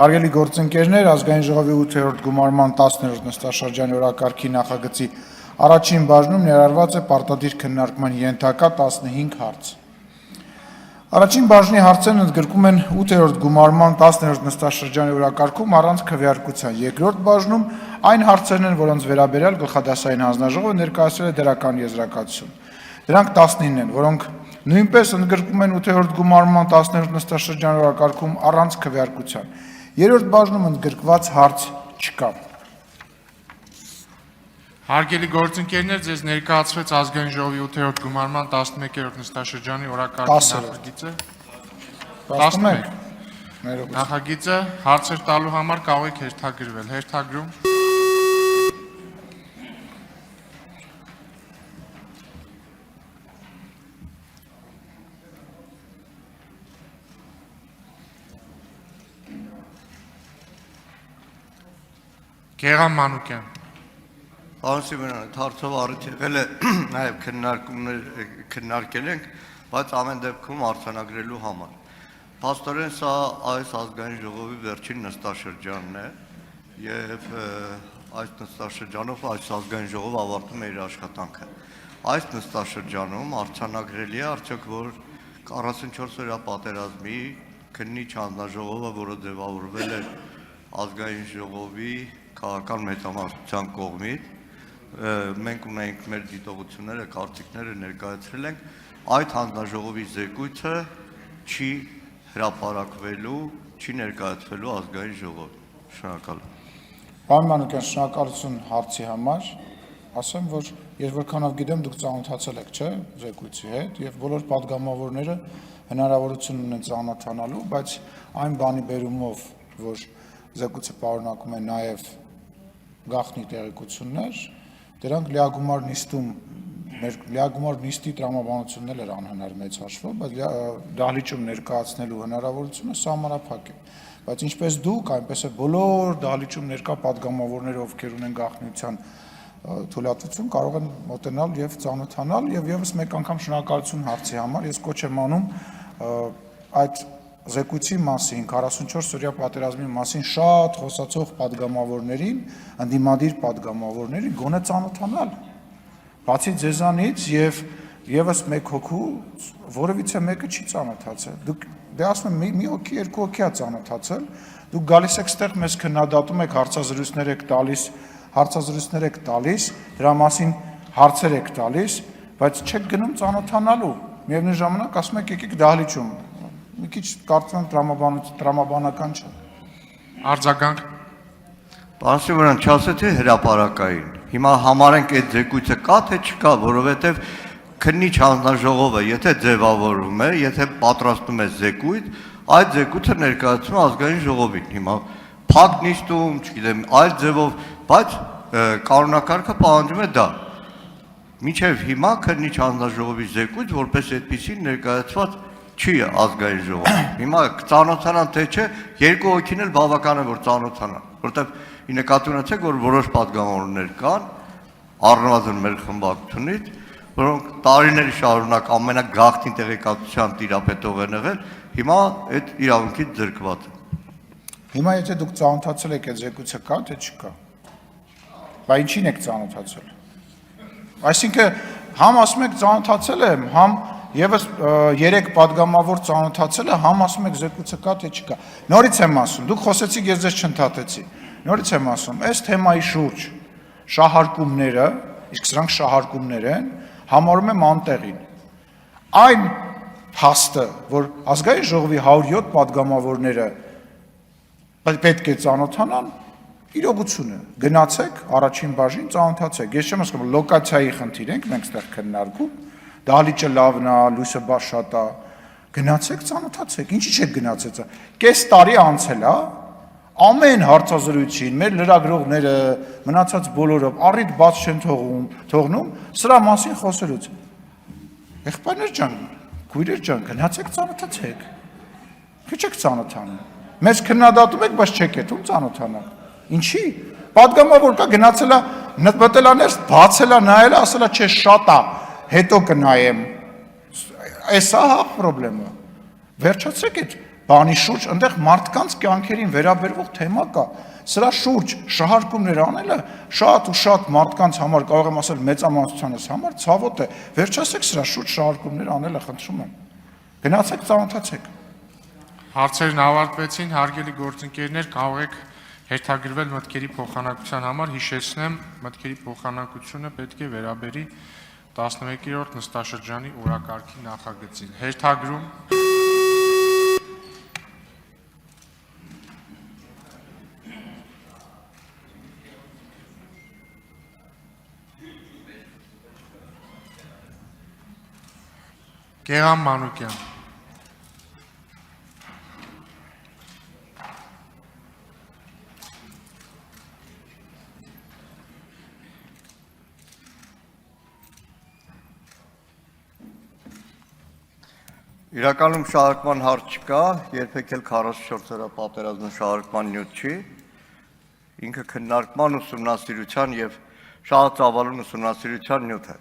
Հարգելի գործընկերներ, ազգային ժողովի 8-րդ գումարման 10-րդ նստաշրջանի օրակարգի նախագծի առաջին բաժնում ներառված է պարտադիր քննարկման ենթակա 15 հարց։ Առաջին բաժնի հարցերն ընդգրկում են 8-րդ գումարման 10-րդ նստաշրջանի օրակարգում առանց քվեարկության։ Երկրորդ բաժնում այն հարցերն են, որոնց վերաբերյալ գլխադասային հանձնաժողովը ներկայացրել է դրական եզրակացություն։ Դրանք 19 են, որոնք նույնպես ընդգրկում են 8-րդ գումարման 10-րդ նստաշրջանի օրակարգում առանց քվեարկության։ Երրորդ բաժնում ընդգրկված հարց չկա։ Հարգելի գործընկերներ, ձեզ ներկայացվեց ազգային ժողովի 8-րդ գումարման 11-րդ նստաշրջանի օրակարգի նախագիծը։ 11 նախագիծը հարցեր տալու համար կարող եք հերթագրվել։ Հերթագրում Գեղամ Մանուկյան։ Պարոն Սիմոնյան, հարցով առիթ եղել է նաև քննարկել ենք, բայց ամեն դեպքում արձանագրելու համար։ Փաստորեն սա այս ազգային ժողովի վերջին նստաշրջանն է եւ այս նստաշրջանով այս ազգային ժողովը ավարտում է իր աշխատանքը։ Այս նստաշրջանում արձանագրելի է արդյոք, որ 44-օրյա պատերազմի քննիչ հանձնաժողովը, որը ձևավորվել է ազգային ժողովի քաղաքական մեծամասնության կողմից, մենք ունենք մեր դիտողությունները, կարծիքները ներկայացրել ենք, այդ հանձնաժողովի զեկույցը չի հրապարակվելու, չի ներկայացվելու ազգային ժողով։ Շնորհակալ եմ։ Պարոն Մանուկյան, շնորհակալություն հարցի համար։ Ասեմ, որ ես որքանով գիտեմ, դուք ծանոթացել եք, չէ՞, զեկույցի հետ, եւ բոլոր падգամավորները հնարավորություն ունեն ծանոթանալու, բայց այն բանի բերումով, որ զեկույցը պարունակում է նաև գաղտնի տեղեկություններ, դրանք լիագումար նիստի տրամաբանությունն էր անհնար մեծ հաշվով, բայց դահլիճում ներկայացնելու հնարավորությունը սահմանափակ է։ Բայց ինչպես դուք, այնպես է բոլոր դահլիճում ներկա падգամավորները, ովքեր ունեն գաղտնիության թույլատվություն, կարող են մոտենալ եւ ծանոթանալ եւ եւս մեկ անգամ շնորհակալություն հարցի համար։ Ես կոչ եմ անում այդ զեկույցի մասին, 44-օրյա պատերազմի մասին շատ խոսացող падգամավորներին, ընդդիմադիր падգամավորներին գոնե ծանոթանալ։ Բացի ձեզանից եւ եւս մեկ հոգու որևիցե մեկը չի ծանոթացել։ Դուք դե ասում եմ մի հոգի, երկու հոգի է ծանոթացել։ Դուք գալիս եք ստեղ մեզ քննադատում եք, հարցազրույցներ եք տալիս, դրա մասին հարցեր եք տալիս, բայց չեք գնում ծանոթանալու։ Միևնույն ժամանակ ասում եք եկեք դահլիճում։ Մի քիչ կարծում եմ տրամաբանական չէ։ Արձագանք։ Պարոն Սիմոնյան, չասեք թե հրապարակային։ Հիմա համարենք այդ զեկույցը կա թե չկա, որովհետև քննիչ հանձնաժողովը, եթե ձևավորում է, եթե պատրաստում է զեկույց, այդ զեկույցը ներկայացնում է ազգային ժողովին։ Հիմա փակ նիստում, չգիտեմ, այլ ձևով, բայց կանոնակարգը պահանջում է դա։ Մինչև հիմա քննիչ հանձնաժողովի զեկույց որպես այդպիսին ներկայացված չի ազգային ժողով։ Հիմա ծանոթանան թե չէ, երկու հոգին էլ բավական է որ ծանոթանան, որովհետև ի նկատի ունեցեք, որ որոշ падգամավորներ կան, առնվազն մեր խմբակցությունից, որոնք տարիների շարունակ ամենագաղտնի տեղեկատվության տիրապետող են եղել, հիմա այդ իրավունքից զրկված են։ Հիմա եթե դուք ծանոթացել եք այդ զեկույցը կա թե չկա։ Բա ինչին եք ծանոթացել։ Այսինքն համ ասում եք ծանոթացել եմ, համ Եվս 3 падգամավոր ծանոթացել է, համ ասում եք զեկույցը կա թե չկա։ Նորից եմ ասում, դուք խոսեցիք, ես ձեզ չընդհատեցի։ Նորից եմ ասում, այս թեմայի շուրջ շահարկումները, իսկ սրանք շահարկումներ են, համարում եմ անտեղին։ Այն փաստը, որ ազգային ժողովի 107 падգամավորները պետք է ծանոթանան, իրողություն է։ Գնացեք առաջին բաժին ծանոթացեք։ Ես չեմ ասում, լոկացիայի խնդիր ենք մենք ստեղ քննարկում։ Դահլիճը լավն է, լույսը շատ է, գնացեք ծանոթացեք, ինչի չեք գնացել, կես տարի անցել է, ամեն հարցազրույցին, մեր լրագրողները, մնացած բոլորը, առիթ բաց չեն թողնում, սրա մասին խոսելուց, եղբայրներ ջան, քույրեր ջան, գնացեք ծանոթացեք, թե չեք ծանոթանում, մեզ քննադատում եք, բայց չեք եթում ծանոթանալ, ինչի, падգամավոր կա գնացել է, մտել է ներս, բացել է, նայել է, ասել է, չէ, շատ է, հետո կնայեմ, այս է հա պրոբլեմը, վերջացրեք այդ բանի շուրջ, այնտեղ մարդկանց կյանքերին վերաբերվող թեմա կա։ Սրա շուրջ շահարկումներ անելը շատ ու շատ մարդկանց համար, կարող եմ ասել մեծամասնությանս համար, ցավոտ է։ Վերջացեք սրա շուրջ շահարկումներ անելը, խնդրում եմ։ Գնացեք ծանոթացեք։ Հարցերն ավարտվեցին, հարգելի գործընկերներ, կարող եք հերթագրվել մտքերի փոխանակության համար, հիշեցնեմ, մտքերի փոխանակությունը պետք է վերաբերի 11-րդ նստաշրջանի օրակարգի նախագծին։ Հերթագրում Գեղամ Մանուկյան։ Իրականում շահարկման հարց չկա, երբեք էլ 44 օրյա պատերազմը շահարկման նյութ չի, ինքը քննարկման ուսումնասիրության եւ շահածավալուն ուսումնասիրության նյութ է։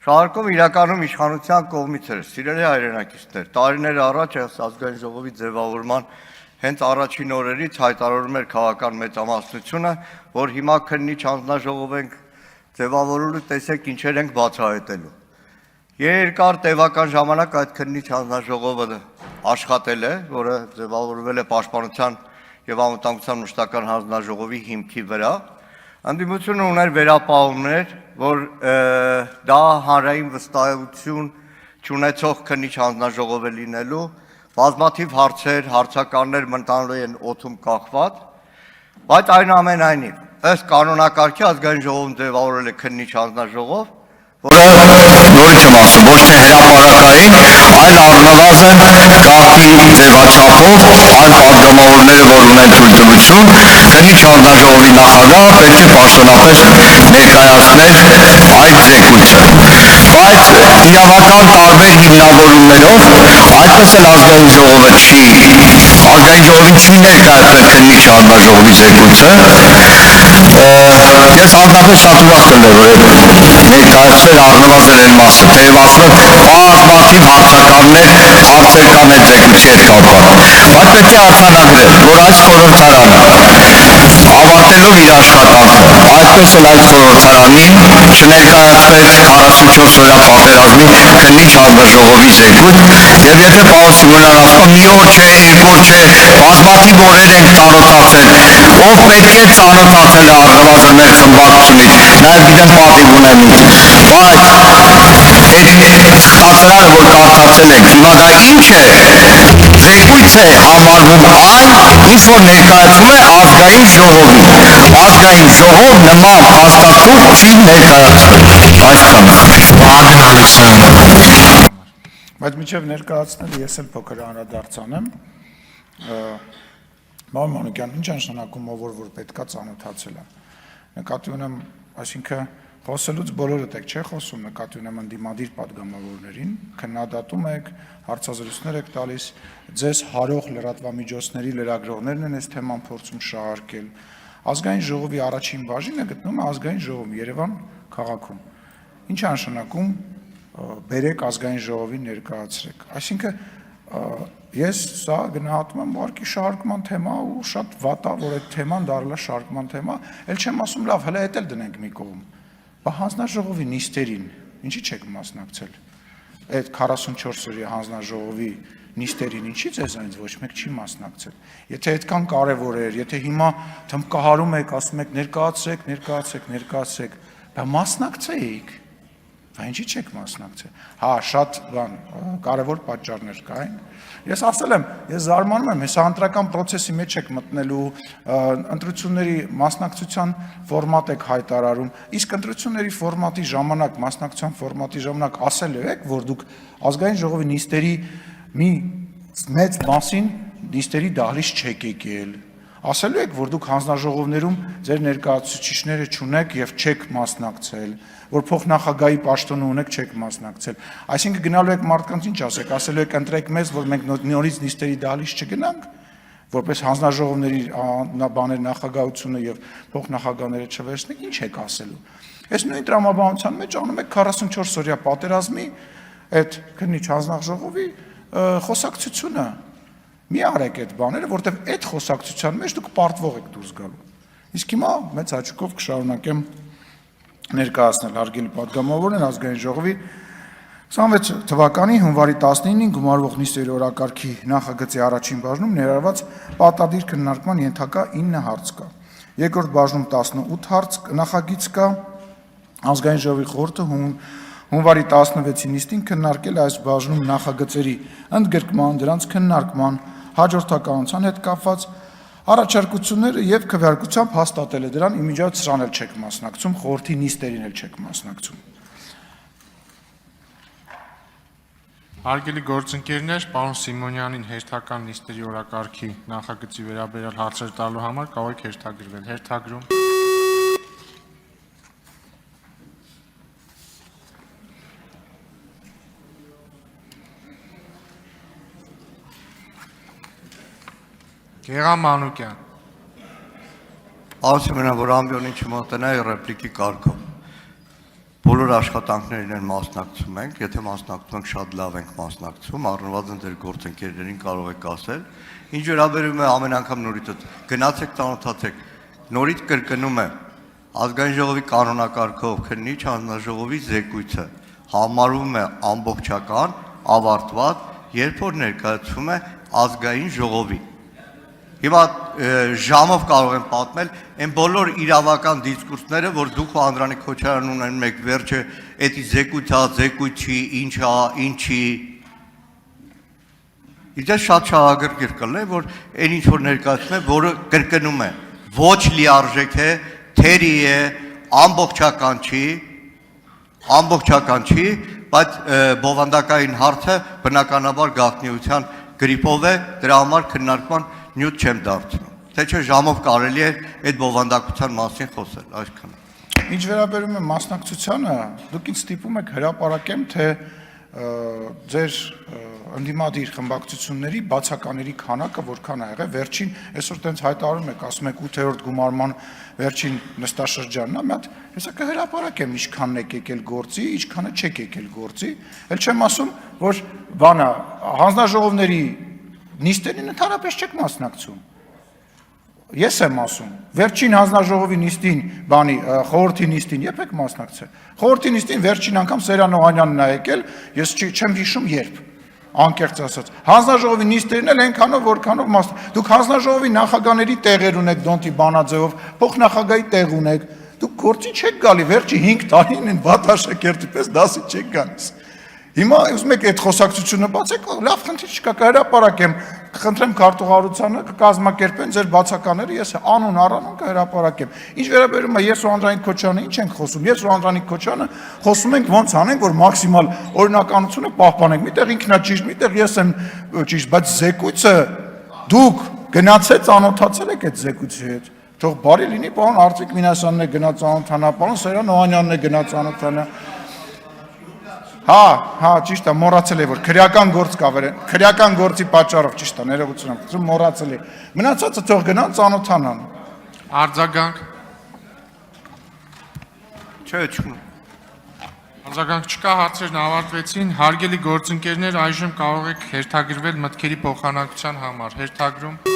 Շահարկումը իրականում իշխանության կողմից էր, սիրելի հայրենակիցներ, տարիներ առաջ ազգային ժողովի ձևավորման հենց առաջին օրերից հայտարարում էր քաղաքական մեծամասնությունը, որ հիմա քննիչ հանձնաժողով ենք ձևավորելու, տեսեք ինչեր ենք բացահայտելու։ Երկար տևական ժամանակ այդ քննիչ հանձնաժողովը աշխատել է, որը ձևավորվել է Պաշտպանության եւ Անվտանգության մշտական հանձնաժողովի հիմքի վրա։ Անդիմությունը ուներ վերապահումներ, որ դա հանրային վստահություն չունեցող քննիչ հանձնաժողով է լինելու, բազմաթիվ հարցեր, հարցականներ մտանալու են օդում կախված, բայց այնուամենայնիվ, ըստ կանոնակարգի ազգային ժողովում ձևավորել է քննիչ հանձնաժողով, որը նորից եմ ասում, ոչ թե հրապարակային, այլ առնվազն կարգի ձևաչափով այլ պատգամավորները, որ ունեն թույլտվություն, քննիչ հանձնաժողովի նախագահ պետք է պաշտոնապես ներկայացներ այդ զեկույցը։ Բայց իրավական տարբեր հիմնավորումներով այդպես էլ ազգային ժողովին չի ներկայացվել քննիչ հանձնաժողովի զեկույցը։ Ես անձնապես շատ ուրախ կլինեմ, որ ներկայացվել առնվազն այն մասը, թեև ասում եմ, բազմաթիվ հարցականներ հարցեր կան այդ զեկույցի հետ կապված, բայց պետք է արձանագրել, որ այս խորհրդարանը ավարտելով իր աշխատանքը, այդպես էլ այս խորհրդարանին չներկայացվեց 44 օրյա պատերազմի քննիչ հանձնաժողովի զեկույց, եւ եթե պարոն Սիմոնյան ասում է մի օր չէ, երկու օր չէ, բազմաթիվ օրեր ենք ծանոթացել, ով պետք է ծանոթացել է առնվազն մեր խմբակցությունից, նաեւ գիտեմ պատիվ ունեմ ինձ, բայց այդ ստացարանը, որ կարդացել ենք, հիմա դա ինչ է, զեկույց է համարվում այն, ինչ որ ներկայացում է ազգային ժողովին, ազգային ժողով նման փաստաթուղթ չի ներկայացվել, այսքանը։ Բայց մինչև ներկայացնել ես էլ փոքր անդրադարձանեմ, Պարոն Մանուկյան, ինչ նշանակում որ պետքա ծանոթացել եմ, նկատի ունեմ, այսինքն խոսելուց բոլորդ եք չէ խոսում, նկատի ունեմ ընդդիմադիր պատգամավորներին, քննադատում եք, հարցազրույցներ եք տալիս, ձեզ հարող լրատվամիջոցների լրագրողներն են այս թեման փորձում շահարկել, ազգային ժողովի առաջին բաժինը գտնվում է ազգային ժողովում Երևան քաղաքում, ինչ է նշանակում բերեք ազգային ժողովին ներկայացրեք, այսինքն ես սա գնահատում եմ ուղղակի շահարկման թեմա ու շատ վատ է, որ այդ թեման դառնա շահարկման թեմա, էլ չեմ ասում լավ, հələ էդ էլ դնենք մի կողմ, բա հանձնաժողովի նիստերին, ինչի չեք մասնակցել, այդ 44 օրյա հանձնաժողովի նիստերին ինչի ձեզանից ոչ մեկ չի մասնակցել, եթե այդքան կարևոր էր, եթե հիմա թմկահարում եք, ասում եք ներկայացրեք, բա մասնակցեիք, բա ինչի չեք մասնակցել, հա, շատ կարևոր պատճառներ կային, ես ասել եմ, ես զարմանում եմ, հեսա ընտրական պրոցեսի մեջ եք մտնելու, ընտրությունների մասնակցության ֆորմատ եք հայտարարում, իսկ ընտրությունների ֆորմատի ժամանակ, մասնակցության ֆորմատի ժամանակ ասել եք, որ դուք ազգային ժողովի նիստերի մի մեծ մասին նիստերի դահլիճ չեք եկել, ասելու եք, որ դուք հանձնաժողովներում ձեր ներկայացուցիչները չունեք եւ չեք մասնակցել, որ փոխնախագահի պաշտոնը ունեք, չեք մասնակցել, այսինքն գնալու եք մարդկանց ինչ ասեք, ասելու եք ընտրեք մեզ, որ մենք նորից նիստերի դահլիճ չգնանք, որպես հանձնաժողովների բաներ նախագահությունը եւ փոխնախագահները չվերցնենք, ինչ եք ասելու։ Այս նույն տրամաբանության մեջ անում եք 44 օրյա պատերազմի այդ քննիչ հանձնաժողովի խոսակցությունը։ Մի արեք այդ բաները, որովհետև այդ խոսակցության մեջ դուք պարտվող եք դուրս գալու։ Իսկ հիմա մեծ հաճույքով կշարունակեմ ներկայացնել հարգելի պատգամավորն ազգային ժողովի 26 թվականի հունվարի 19-ին գումարվող նիստերի օրակարգի նախագծի առաջին բաժնում ներառված պատադիր քննարկման ենթակա 9 հարց կա։ Երկրորդ բաժնում 18 հարց նախագիծ կա։ Ազգային ժողովի խորհուրդը հունվարի 16-ի նիստին քննարկել այս բաժնում նախագծերի ընդգրկման, դրանց քննարկման, հաջորդականության հետ կապված առաջարկությունները եւ քվեարկությամբ հաստատել է դրան, իմիջիայլոց սրան էլ չեք մասնակցում, խորհրդի նիստերին էլ չեք մասնակցում։ Հարգելի գործընկերներ, պարոն Սիմոնյանին հերթական նիստերի օրակարգի նախագծի վերաբերյալ հարցեր տալու համար կարող եք հերթագրվել։ Հերթագրում։ Գեղամ Մանուկյան։ Ասում եմ, որ ամբիոնին չմոտենայի ռեպլիկի կարգով։ Բոլոր աշխատանքներին են մասնակցում ենք, եթե մասնակցում ենք շատ լավ ենք մասնակցում, առնվազն ձեր գործընկերներին կարող եք ասել։ Ինչ վերաբերում է ամեն անգամ նորից գնացեք ծանոթացեք, նորից կրկնում եմ, ազգային ժողովի կանոնակարգով քննիչ հանձնաժողովի զեկույցը համարվում է ամբողջական, ավարտված, երբ որ ներկայացվում է ազգային ժողովի։ Հիմա ժամով կարող եմ պատմել այն բոլոր իրավական դիսկուրսները, որ դուք ու Անդրանիկ Քոչարյանն ունեն մեկ վերջը, էդի զեկույցի, ինչի։ Իդես շատ շահագրգիռ կլինի, որ այն ինչ որ ներկայացում է, որը կրկնում է, ոչ լիարժեք է, թերի է, ամբողջական չի, բայց բովանդակային հարցը բնականաբար գաղտնիության գրիպով է, դրա համար քննարկման նյութ չեմ դարձնում, թե չէ ժամով կարելի է այդ բովանդակության մասին խոսել, այսքան։ Ինչ վերաբերում է մասնակցությանը, դուք ինձ ստիպում եք հրապարակեմ, թե ձեր ընդդիմադիր խմբակցությունների բացակաների քանակը որքան ա եղել, վերջին այսօր տենց հայտարարում եք, ասում եք 8-րդ գումարման վերջին նստաշրջանն ա, մի հատ հեսա կհրապարակեմ ինչքանն եք եկել գործի, ինչքանը չեք եկել գործի, էլ չեմ ասում, որ բանը հանձնաժողովների նիստերին ընդհանրապես չեք մասնակցում։ Ես եմ ասում, վերջին հանձնաժողովի նիստին, խորհրդի նիստին երբ եք մասնակցել։ Խորհրդի նիստին վերջին անգամ Սերան Օհանյանն ա եկել, ես չեմ հիշում երբ, անկեղծ ասած։ Հանձնաժողովի նիստերին էլ այնքանով որքանով դուք հանձնաժողովի նախագահների տեղեր ունեք Դոնտի բանաձևով, փոխնախագահի տեղ ունեք, դուք գործի չեք գալի, վերջի 5 տարին են Վատաշեկերտի պես դասի չեք գալիս։ Հիմա ուզում եք այդ խոսակցությունը բացեք, լավ խնդիր չկա, կհրապարակեմ, կխնդրեմ քարտուղարությանը կկազմակերպեն ձեր բացականները, ես անուն առանուն կհրապարակեմ։ Ինչ վերաբերում է ես ու Անդրանիկ Քոչարյանը ինչ ենք խոսում, ես ու Անդրանիկ Քոչարյանը խոսում ենք ոնց անենք, որ մաքսիմալ օրինականությունը պահպանենք։ Միտեղ ինքն է ճիշտ, միտեղ ես եմ ճիշտ, բայց զեկույցը դուք գնացեք ծանոթացել եք այդ զեկույցի հետ։ Թող բարի լինի, պարոն Արծիկ Մինասյանն է գնաց ծանոթանա, պարոն Սերան Օհանյանն է գնաց ծանոթանա։ Հա, ճիշտ է, մոռացել է, որ քրեական գործ կա վեր, քրեական գործի պատճառով, ճիշտ է, ներողություն եմ խնդրում, մոռացել է։ Մնացածը թող գնան ծանոթանան։ Արձագանք։ Չէ, չկա։ Արձագանք չկա, հարցերն ավարտվեցին, հարգելի գործընկերներ, այժմ կարող եք հերթագրվել մտքերի փոխանակության համար։ Հերթագրում։